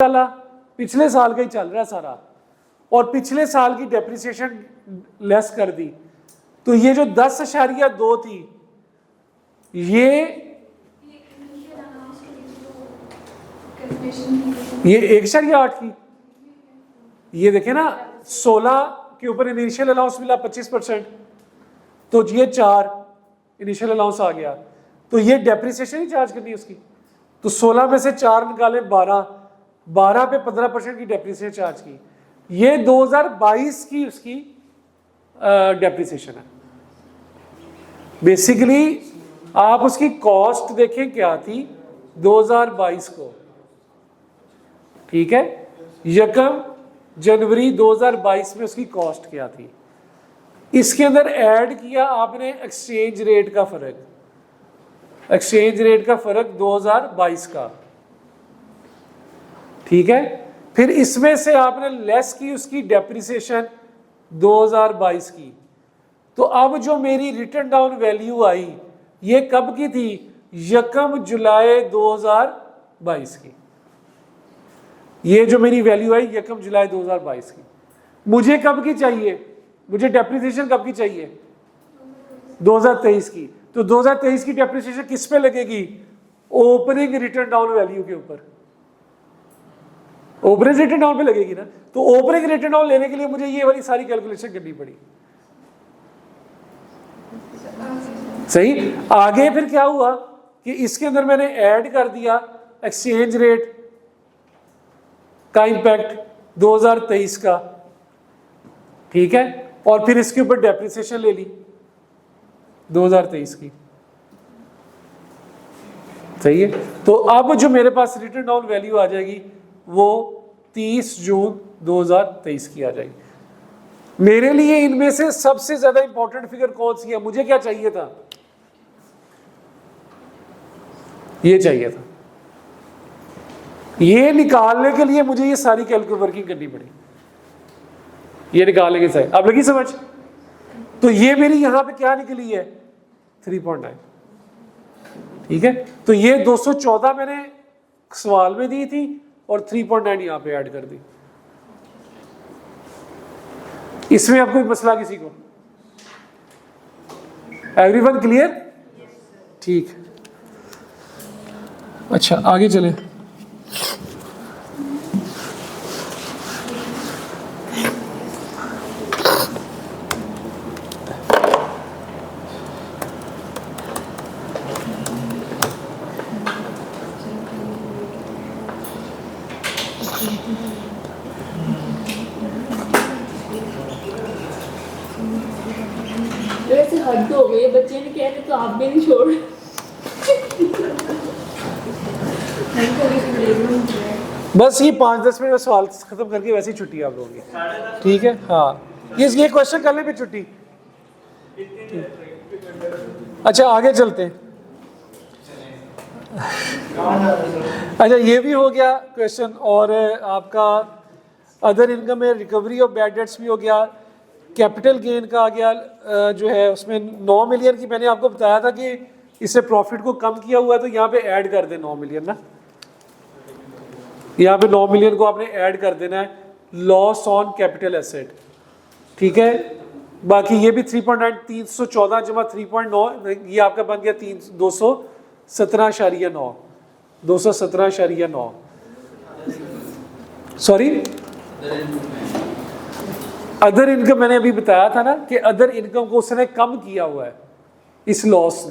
वाला पिछले साल का ही चल रहा है सारा, और पिछले साल की डेप्रिसिएशन लेस कर दी, तो ये जो 10.2 थी ये 1.8 की, ये देखे ना 16 के ऊपर इनिशियल अलाउंस मिला 25%, तो ये 4 इनिशियल अलाउंस आ गया, तो ये डेप्रिसिएशन ही चार्ज करनी है उसकी, तो 16 में से 4 निकाले 12 पे 15% की डेप्रिसिएशन चार्ज की, ये 2022 की उसकी डेप्रिसिएशन है। बेसिकली आप उसकी कॉस्ट देखें क्या थी 2022 को, ठीक है, 1 जनवरी 2022 में उसकी कॉस्ट क्या थी, इसके अंदर ऐड किया आपने एक्सचेंज रेट का फर्क, एक्सचेंज रेट का फर्क 2022 का, ठीक है, फिर इसमें से आपने लेस की उसकी डेप्रिसिएशन 2022 की, तो अब जो मेरी रिटर्न डाउन वैल्यू आई ये कब की थी, 1 जुलाई 2022 की, ये जो मेरी वैल्यू आई 1 जुलाई 2022 की, मुझे कब की चाहिए, मुझे डेप्रिसिएशन कब की चाहिए 2023 की, तो 2023 की डेप्रिसिएशन किस पे लगेगी, ओपनिंग रिटर्न डाउन वैल्यू के ऊपर, ओपनिंग रिटर्न डाउन पे लगेगी ना, तो ओपनिंग रिटर्न डाउन लेने के लिए मुझे ये वाली सारी कैलकुलेशन करनी पड़ी। सही, आगे फिर क्या हुआ कि इसके अंदर मैंने ऐड कर दिया एक्सचेंज रेट का इंपैक्ट 2023 का, ठीक है, और फिर इसके ऊपर डेप्रिसिएशन ले ली 2023 की, सही है, तो अब जो मेरे पास रिटर्न डाउन वैल्यू आ जाएगी वो 30 जून 2023 की आ जाएगी। मेरे लिए इनमें से सबसे ज्यादा इंपॉर्टेंट फिगर कौन सी है, मुझे क्या चाहिए था, ये चाहिए था, ये निकालने के लिए मुझे ये सारी कैलकुलेट वर्किंग करनी पड़ी, ये निकालने के साथ अब लगी समझ, तो ये मेरी यहां पे क्या निकली है 3.9, ठीक है, तो ये 214 मैंने सवाल में दी थी और 3.9 यहां पे ऐड कर दी। इसमें आपको मसला किसी को, एवरीवन क्लियर, ठीक, अच्छा आगे चले। वैसे हद हो गई, बच्चे ने कह रहे तो आप भी नहीं छोड़, बस ये 5-10 मिनट में सवाल खत्म करके वैसे ही छुट्टी आप लोगों की, ठीक है, हाँ ये क्वेश्चन करने पे छुट्टी। अच्छा आगे चलते हैं, अच्छा ये भी हो गया क्वेश्चन, और आपका अदर इनकम में रिकवरी ऑफ बैड डेट्स भी हो गया, कैपिटल गेन का आ गया, जो है उसमें 9 मिलियन की मैंने आपको बताया था कि इससे प्रॉफिट को कम किया हुआ है, तो यहाँ पे ऐड कर दे 9 मिलियन ना, यहाँ पे 9 मिलियन को आपने ऐड कर देना है, लॉस ऑन कैपिटल एसेट, ठीक है, बाकी ये भी 3.9 314 जमा 3.9 ये आपका बन गया 217.9 217.9, सॉरी अदर इनकम मैंने अभी बताया था ना कि अदर इनकम को उसने कम किया हुआ है, इस लॉस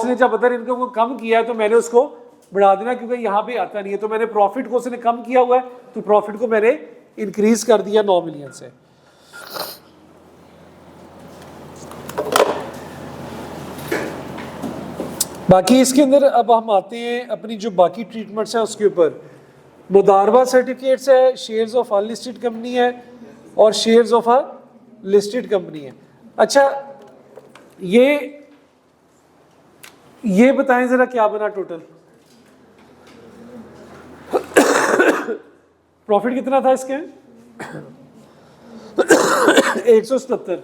ने जब अदर इनकम को कम किया है तो मैंने उसको बढ़ा देना, क्योंकि यहाँ पे आता नहीं है, तो मैंने प्रॉफिट को उसने कम किया हुआ है, तो प्रॉफिट को मैंने इंक्रीज कर दिया 9 मिलियन से। बाकी इसके अंदर अब हम आते हैं अपनी जो बाकी ट्रीटमेंट्स हैं उसके ऊपर, मुदारबा सर्टिफिकेट्स है, शेयर्स ऑफ अनलिस्टेड कंपनी है और shares of a listed company है। अच्छा ये बताएं जरा क्या बना टोटल, प्रॉफिट कितना था इसके 177,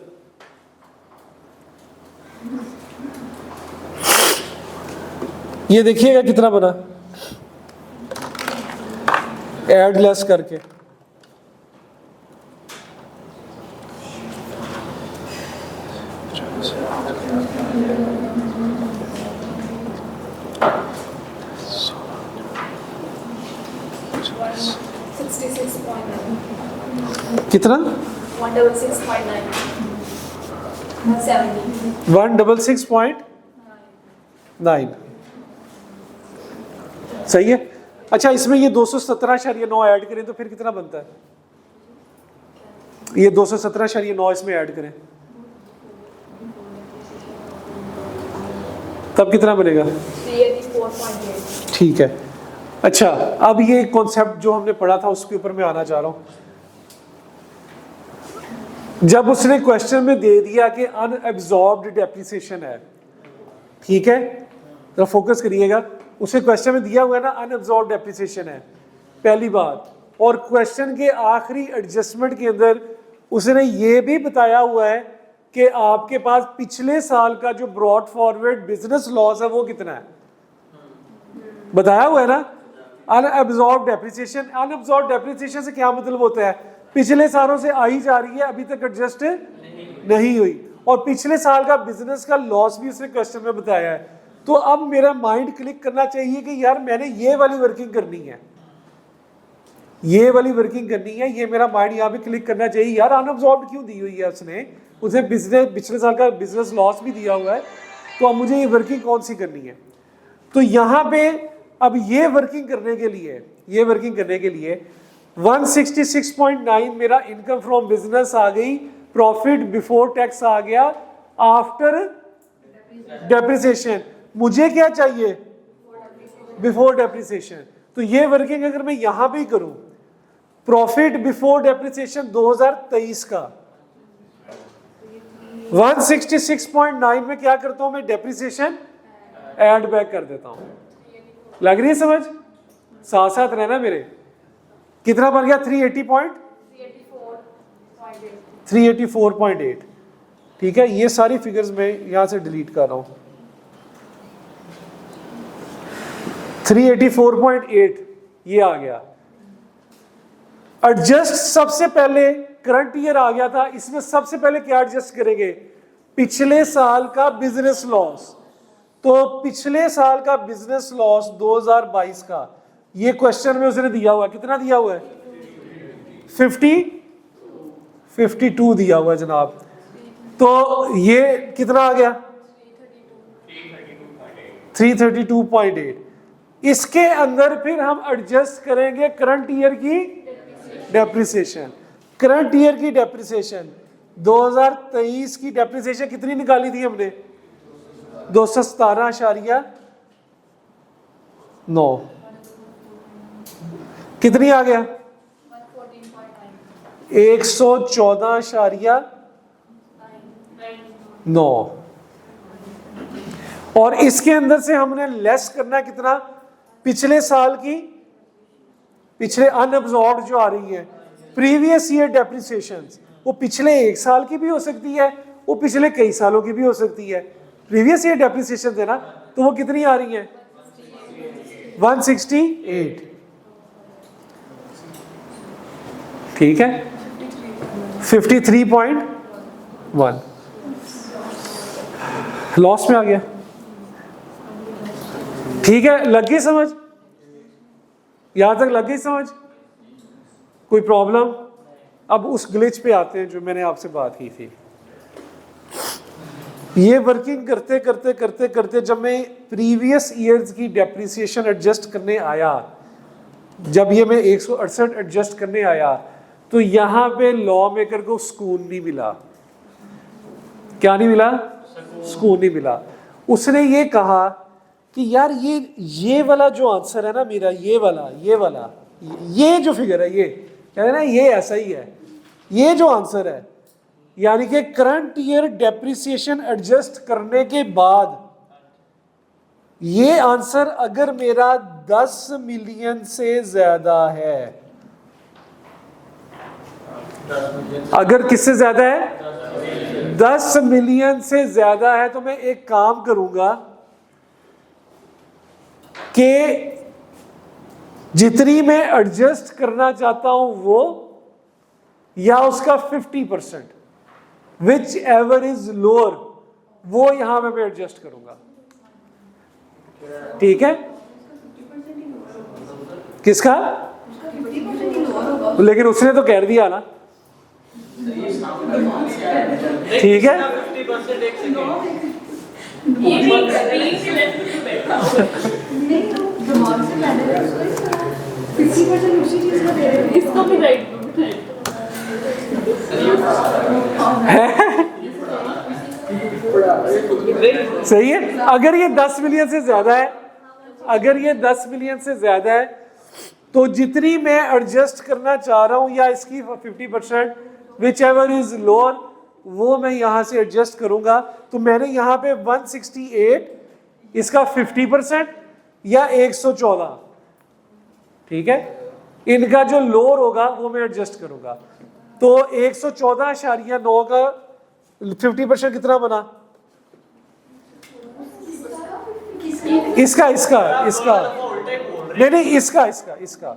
ये देखिएगा कितना बना, ऐड लेस करके। कितना? 166.9 सही है। अच्छा, इसमें ये 217.9 ऐड करें तो फिर कितना बनता है? ये 217.9 इसमें ऐड करें तब कितना बनेगा? 384.8। ठीक है। अच्छा, अब ये कॉन्सेप्ट जो हमने पढ़ा था उसके ऊपर मैं आना चाह रहा हूं। जब उसने क्वेश्चन में दे दिया कि अनएब्जॉर्ब्ड डेप्रिसिएशन है, ठीक है, तो फोकस करिएगा। उसे क्वेश्चन में दिया हुआ है ना अनएब्जॉर्ब्ड डेप्रिसिएशन है, पहली बात। और क्वेश्चन के आखिरी एडजस्टमेंट के अंदर उसने ये भी बताया हुआ है कि आपके पास पिछले साल का जो ब्रॉड फॉरवर्ड बिजनेस लॉस है वो कितना है, बताया हुआ है ना। अनएब्जॉर्ब्ड डेप्रिसिएशन, अनएब्जॉर्ब्ड डेप्रिसिएशन से क्या मतलब होता है? पिछले सालों से आई जा रही है, अभी तक एडजस्ट नहीं हुई, और पिछले साल का बिजनेस का लॉस भी उसने क्वेश्चन में बताया है। तो अब मेरा माइंड क्लिक करना चाहिए कि यार मैंने ये वाली वर्किंग करनी है, ये वाली वर्किंग करनी है, ये मेरा माइंड यहाँ पे क्लिक करना चाहिए। यार अनअब्जॉर्ब्ड क्यों दी हुई है उसने? उसे बिजनेस पिछले साल का बिजनेस लॉस भी दिया हुआ है, तो अब मुझे ये वर्किंग कौन सी करनी है? तो यहाँ पे अब ये वर्किंग करने के लिए, ये वर्किंग करने के लिए 166.9 मेरा इनकम फ्रॉम बिजनेस आ गई, प्रॉफिट बिफोर टैक्स आ गया, आफ्टर डेप्रिसिएशन मुझे क्या चाहिए? Before depreciation. तो ये वर्किंग अगर मैं यहां पे ही करूं, प्रॉफिट बिफोर डेप्रिसिएशन 2023 का 166.9 में क्या करता हूं मैं? डेप्रिसिएशन ऐड बैक कर देता हूं। लग रही है समझ? साथ साथ रहना मेरे। कितना बन गया? 384.8। ठीक है, ये सारी फिगर्स मैं यहां से डिलीट कर रहा हूं। 384.8 ये आ गया। एडजस्ट सबसे पहले करंट ईयर आ गया था, इसमें सबसे पहले क्या एडजस्ट करेंगे? पिछले साल का बिजनेस लॉस। तो पिछले साल का बिजनेस लॉस 2022 का, ये क्वेश्चन में उसने दिया हुआ है, कितना दिया हुआ है? 52 दिया हुआ है जनाब। तो ये कितना आ गया? 332.8। इसके अंदर फिर हम एडजस्ट करेंगे करंट ईयर की डेप्रिसिएशन। करंट ईयर की डेप्रिसिएशन 2023 की डेप्रिसिएशन कितनी निकाली थी हमने? 217.9। कितनी आ गया? 114.9। और इसके अंदर से हमने लेस करना कितना? पिछले साल की, पिछले अनअब्जॉर्ब्ड जो आ रही है प्रीवियस ईयर डेप्रिसिएशन, वो पिछले एक साल की भी हो सकती है, वो पिछले कई सालों की भी हो सकती है। प्रीवियस ईयर डेप्रिसिएशन है ना, तो वो कितनी आ रही है? 168। ठीक है, 53.1 लॉस में आ गया। ठीक है, लग गई समझ? यहां तक लग गई समझ? कोई प्रॉब्लम? अब उस ग्लिच पे आते हैं जो मैंने आपसे बात की थी। ये वर्किंग करते करते करते करते जब मैं प्रीवियस ईयर्स की डेप्रिसिएशन एडजस्ट करने आया, जब ये मैं 168 एडजस्ट करने आया, तो यहां पे लॉ मेकर को सुकून नहीं मिला। क्या नहीं मिला? सुकून नहीं मिला। उसने ये कहा कि यार ये वाला जो आंसर है ना मेरा, ये वाला ये जो फिगर है, ये क्या है ना, ये ऐसा ही है। ये जो आंसर है, यानी कि करंट ईयर डेप्रिसिएशन एडजस्ट करने के बाद ये आंसर अगर मेरा 10 मिलियन से ज्यादा है, अगर किससे ज्यादा है? 10 मिलियन से ज्यादा है, तो मैं एक काम करूंगा कि जितनी मैं एडजस्ट करना चाहता हूं वो, या उसका 50%, विच एवर इज लोअर, वो यहां पे मैं एडजस्ट करूंगा। ठीक है, किसका? लेकिन उसने तो कह दिया ना। ठीक है, इसको भी राइट सही है। अगर ये 10 मिलियन से ज्यादा है, अगर ये 10 मिलियन से ज्यादा है, तो जितनी मैं एडजस्ट करना चाह रहा हूं या इसकी 50%, विच एवर इज लोअर, वो मैं यहां से एडजस्ट करूंगा। तो मैंने यहां पे 168, इसका 50% या 114, ठीक है, इनका जो लोअर होगा वो मैं एडजस्ट करूंगा। तो 114.9 का 50% कितना बना? इसका इसका इसका नहीं, इसका इसका इसका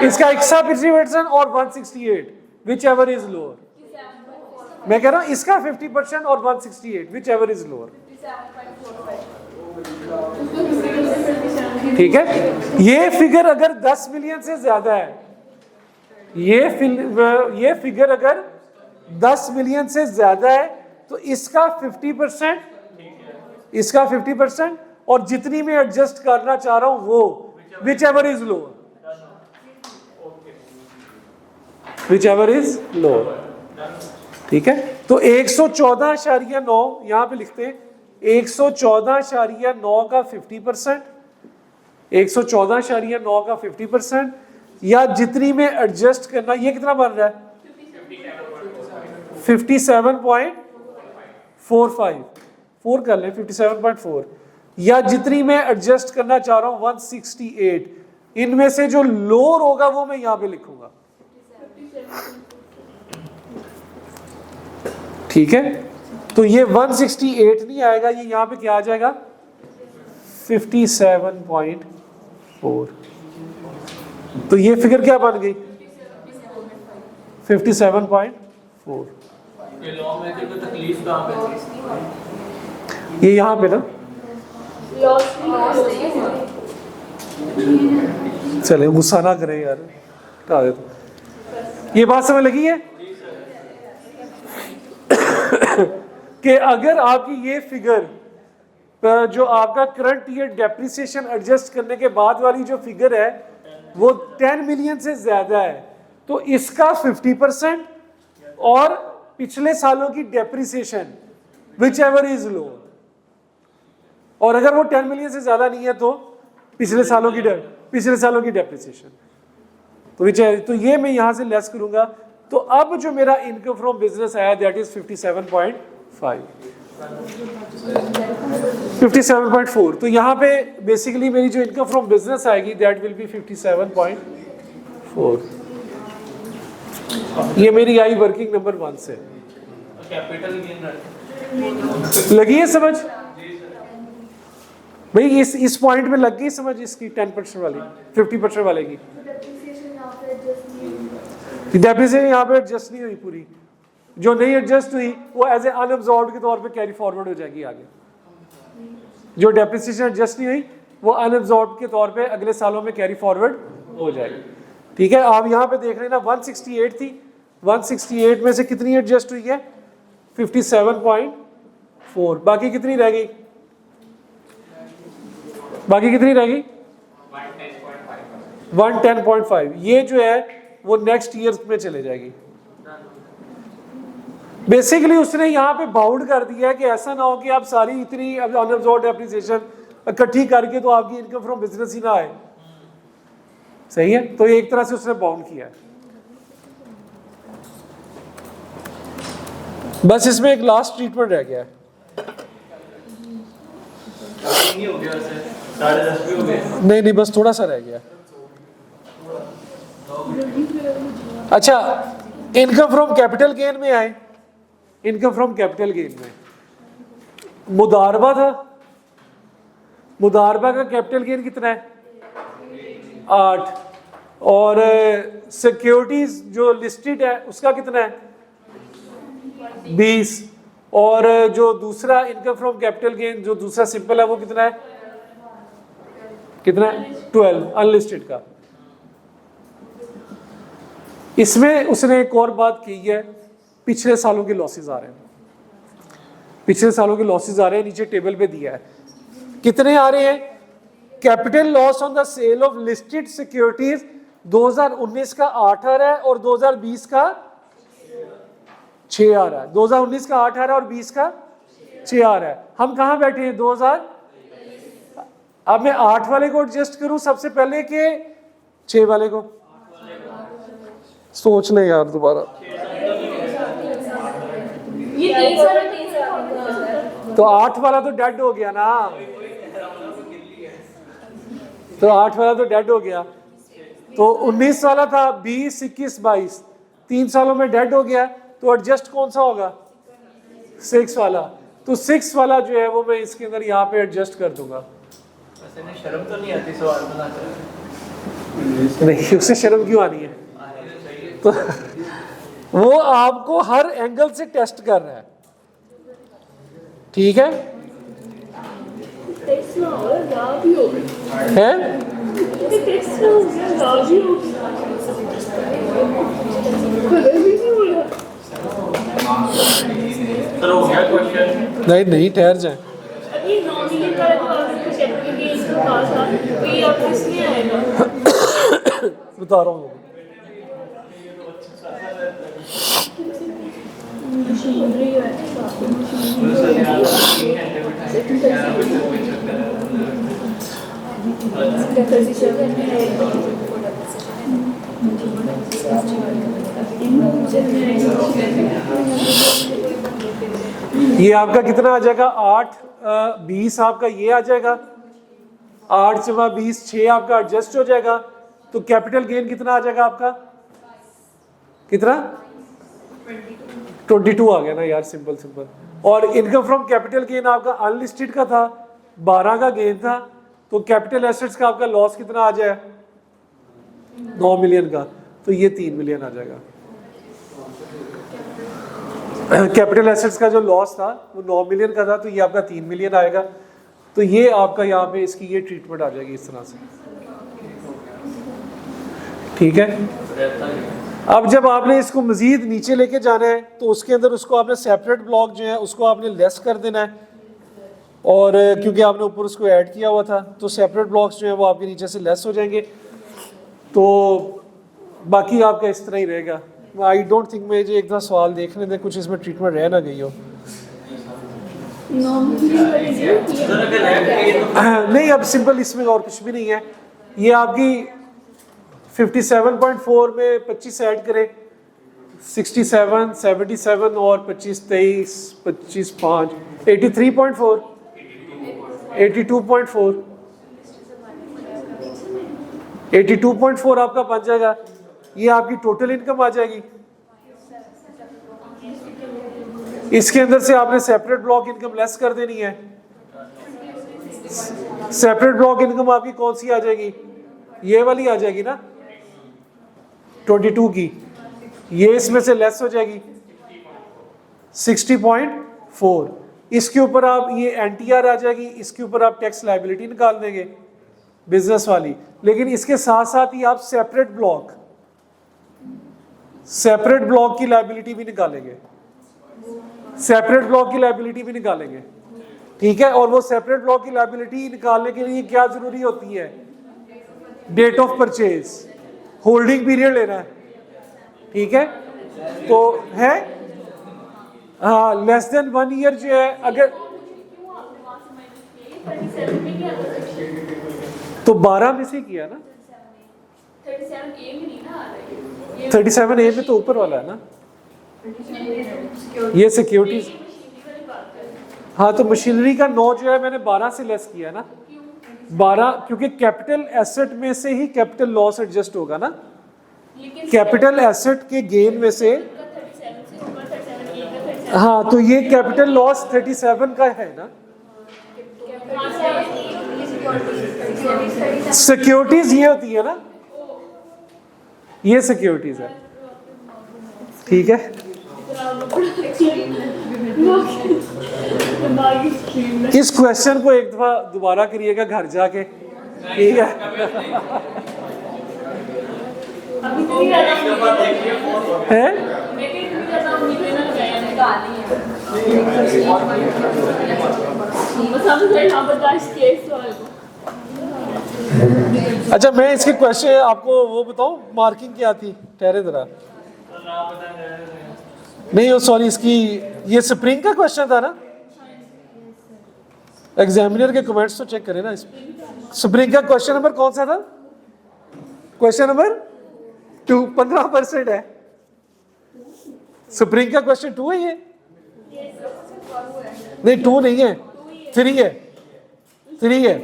इसका 50% और 168, विच एवर इज लोअर। मैं कह रहा हूं इसका 50% और 168, विच एवर इज लोअर। ठीक है, ये फिगर अगर 10 मिलियन से ज्यादा है, ये फिगर अगर 10 मिलियन से ज्यादा है, तो इसका 50%, इसका 50%, और जितनी मैं एडजस्ट करना चाह रहा हूं वो, which ever is lower, which ever is lower. ठीक है, तो 114.9 यहां पे लिखते हैं, 114.9 का 50%, 114.9 का 50%, या जितनी में एडजस्ट करना, ये कितना बन रहा है? 57.45, 4 कर लें, 57.4, या जितनी में एडजस्ट करना चाह रहा हूं 168, इनमें से जो लोअर होगा वो मैं यहां पे लिखूंगा। ठीक है, तो ये 168 नहीं आएगा, ये यहां पे क्या आ जाएगा? 57.4। तो ये फिगर क्या बन गई? 57.4। ये यहां पे ना, चले गुस्सा ना करें यार, हटा दे। ये बात समझ लगी है कि अगर आपकी ये फिगर जो आपका करंट ईयर डेप्रिसिएशन एडजस्ट करने के बाद वाली जो फिगर है वो 10 मिलियन से ज्यादा है, तो इसका 50% और पिछले सालों की depreciation which ever is low, और अगर वो 10 मिलियन से ज्यादा नहीं है तो पिछले सालों की डेप्रिसिएशन, तो ये मैं यहां से लेस करूंगा। तो अब जो मेरा इनकम फ्रॉम बिजनेस आया दैट इज 57.5, 57.4। तो यहाँ पे बेसिकली मेरी जो इनकम फ्रॉम बिजनेस आएगी दैट विल बी 57.4। ये मेरी आई वर्किंग नंबर 1 से। कैपिटल गेन लगी है समझ भाई? इस पॉइंट में लग गई समझ इसकी 10% वाली, 50% वाले की। डेप्रिसिएशन यहाँ पे एडजस्ट नहीं हुई पूरी, जो नहीं एडजस्ट हुई वो एज ए अनअब्सॉर्ब्ड के तौर पे कैरी फॉरवर्ड हो जाएगी आगे। जो डेप्रिसिएशन एडजस्ट नहीं हुई वो अनअब्सॉर्ब्ड के तौर पे अगले सालों में कैरी फॉरवर्ड हो जाएगी। ठीक है, आप यहाँ पे देख रहे हैं ना 168 थी, 168 में से कितनी एडजस्ट हुई है? 57.4। बाकी कितनी रह गई? बाकी कितनी रह गई? 110.5। ये जो है वो नेक्स्ट ईयर में चले जाएगी। बेसिकली उसने यहाँ पे बाउंड कर दिया है कि ऐसा ना हो कि आप सारी इतनी अनअब्सॉर्ब्ड एप्रिसिएशन इकट्ठी करके तो आपकी इनकम फ्रॉम बिजनेस ही ना आए। सही है, तो एक तरह से उसने बाउंड किया है। बस इसमें एक लास्ट ट्रीटमेंट रह गया है। नहीं, बस थोड़ा सा रह गया। अच्छा, इनकम फ्रॉम कैपिटल गेन में आए। इनकम फ्रॉम कैपिटल गेन में मुदारबा था। मुदारबा का कैपिटल गेन कितना है? 8 और सिक्योरिटीज जो लिस्टेड है उसका कितना है 20 और जो दूसरा इनकम फ्रॉम कैपिटल गेन जो दूसरा सिंपल है वो कितना है 12 अनलिस्टेड का। इसमें उसने एक और बात की है, पिछले सालों के लॉसेस आ रहे हैं, पिछले सालों के लॉसेस आ रहे हैं, नीचे टेबल पे दिया है कितने आ रहे हैं। Capital loss on the sale of listed securities 2019 का 8 आ रहा है और 2020 का 6 आ रहा है। 2019 का 8 आ रहा है और 20 का 6 आ रहा है। हम कहां बैठे हैं 2000। अब मैं 8 वाले को एडजस्ट करूं सबसे पहले के 6 वाले को, सोच ले यार दोबारा। ये 3 साल तो 8 वाला तो डेड हो गया ना, तो 8 वाला तो डेड हो गया। तो 19 वाला था 20, 21, 22 3 सालों में डेड हो गया। तो एडजस्ट कौन सा होगा 6 वाला। तो 6 वाला जो है वो मैं इसके अंदर यहाँ पे एडजस्ट कर दूंगा। वैसे नहीं शर्म तो नहीं आती सवाल बनाते? नहीं उसे शर्म क्यों आनी है। तो वो आपको हर एंगल से टेस्ट कर रहा है, ठीक है टेस्ट ना हो लाभ ही हो है? टेस्ट ना हो गया लाभ ही हो कलर भी नहीं हो रहा। तो हो गया क्वेश्चन। नहीं नहीं ठहर जाए। अभी 9 मिलियन का जो आपको कैपिटल गेन का पास था तो ये अब इसमें आएगा। बता रहा हूँ ये आपका कितना आ जाएगा 8 20 आपका ये आ जाएगा 8 जमा 20 6 आपका एडजस्ट हो जाएगा। तो कैपिटल गेन कितना आ जाएगा आपका कितना 22 आ गया ना यार, सिंपल सिंपल। और इनकम फ्रॉम कैपिटल गेन आपका अनलिस्टेड का था 12 का गेन था। तो कैपिटल एसेट्स का आपका लॉस कितना आ जाए 9 मिलियन का, तो ये 3 मिलियन आ जाएगा। कैपिटल एसेट्स का जो लॉस था वो 9 मिलियन का था, तो ये आपका 3 मिलियन आएगा। तो ये आपका यहाँ पे इसकी ये ट्रीटमेंट आ जाएगी इस तरह से, ठीक है। अब जब आपने इसको मजीद नीचे लेके जाना है तो उसके अंदर उसको आपने सेपरेट ब्लॉक जो है उसको आपने लेस कर देना है, और क्योंकि आपने ऊपर उसको ऐड किया हुआ था तो सेपरेट ब्लॉक्स जो है वो आपके नीचे से लेस हो जाएंगे। तो बाकी आपका इस तरह ही रहेगा। आई डोंट थिंक मुझे एक दफ़ा सवाल देखने दें कुछ इसमें ट्रीटमेंट रह ना गई हो। नहीं अब सिंपल इसमें और कुछ भी नहीं है। ये आपकी 57.4 में 25 ऐड करें 67, 77 और 25, 23, 25, 5 83.4 82.4 82.4 आपका बन जाएगा। ये आपकी टोटल इनकम आ जाएगी। इसके अंदर से आपने सेपरेट ब्लॉक इनकम लेस कर देनी है। सेपरेट ब्लॉक इनकम आपकी कौन सी आ जाएगी, ये वाली आ जाएगी ना 22 की, ये इसमें से लेस हो जाएगी 60.4। इसके ऊपर आप ये एनटीआर आ जाएगी, इसके ऊपर आप टैक्स लायबिलिटी निकाल देंगे बिजनेस वाली। लेकिन इसके साथ साथ ही आप सेपरेट ब्लॉक की लायबिलिटी भी निकालेंगे, सेपरेट ब्लॉक की लायबिलिटी भी निकालेंगे, ठीक है। और वो सेपरेट ब्लॉक की लायबिलिटी निकालने के लिए क्या जरूरी होती है, date of purchase, holding period लेना है, ठीक है। तो है हाँ लेस देन 1 ईयर जो है अगर तो 12 में से किया ना 37A में तो ऊपर वाला है ना ये सिक्योरिटीज। हाँ तो मशीनरी का 9 जो है मैंने 12 से लेस किया ना 12, क्योंकि कैपिटल एसेट में से ही कैपिटल लॉस एडजस्ट होगा ना। कैपिटल एसेट के गेन में से हाँ तो ये कैपिटल लॉस 37 का है ना। सिक्योरिटीज ये होती है ना, ये सिक्योरिटीज है, ठीक है। इस क्वेश्चन को एक दफा दोबारा करिएगा घर जाके, ठीक है। अभी तो नहीं आता है लेकिन इतनी ज्यादा उम्मीद ना लगाया बस अब फिर हाँ बर्दाश्त किए इस सवाल को। अच्छा, मैं इसके क्वेश्चन आपको वो बताऊं, मार्किंग क्या थी, ठहरे जरा। नहीं वो सॉरी, इसकी ये स्प्रिंग का क्वेश्चन था ना, एग्जामिनर के कमेंट्स तो चेक करें ना। स्प्रिंग का क्वेश्चन नंबर कौन सा था? क्वेश्चन नंबर 2, 15% है। स्प्रिंग का क्वेश्चन 2 है ये? नहीं 2 नहीं है, 3 है, 3 है।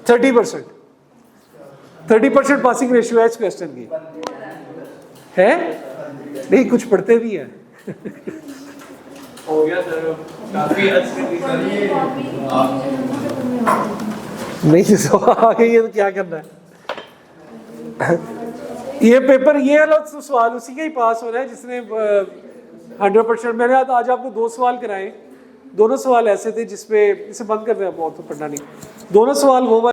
30% पासिंग रेशियो है इस क्वेश्चन की, है नहीं, कुछ पढ़ते भी हैं। हो गया सर, काफी हद से नहीं तो आगे ये तो क्या करना है। ये पेपर, ये वाला तो सवाल उसी का ही पास हो रहा है जिसने 100%। मैंने आज आपको 2 सवाल कराए, दोनों सवाल ऐसे थे जिसपे, इसे बंद कर दें, बहुत तो पढ़ना नहीं, दोनों सवाल वो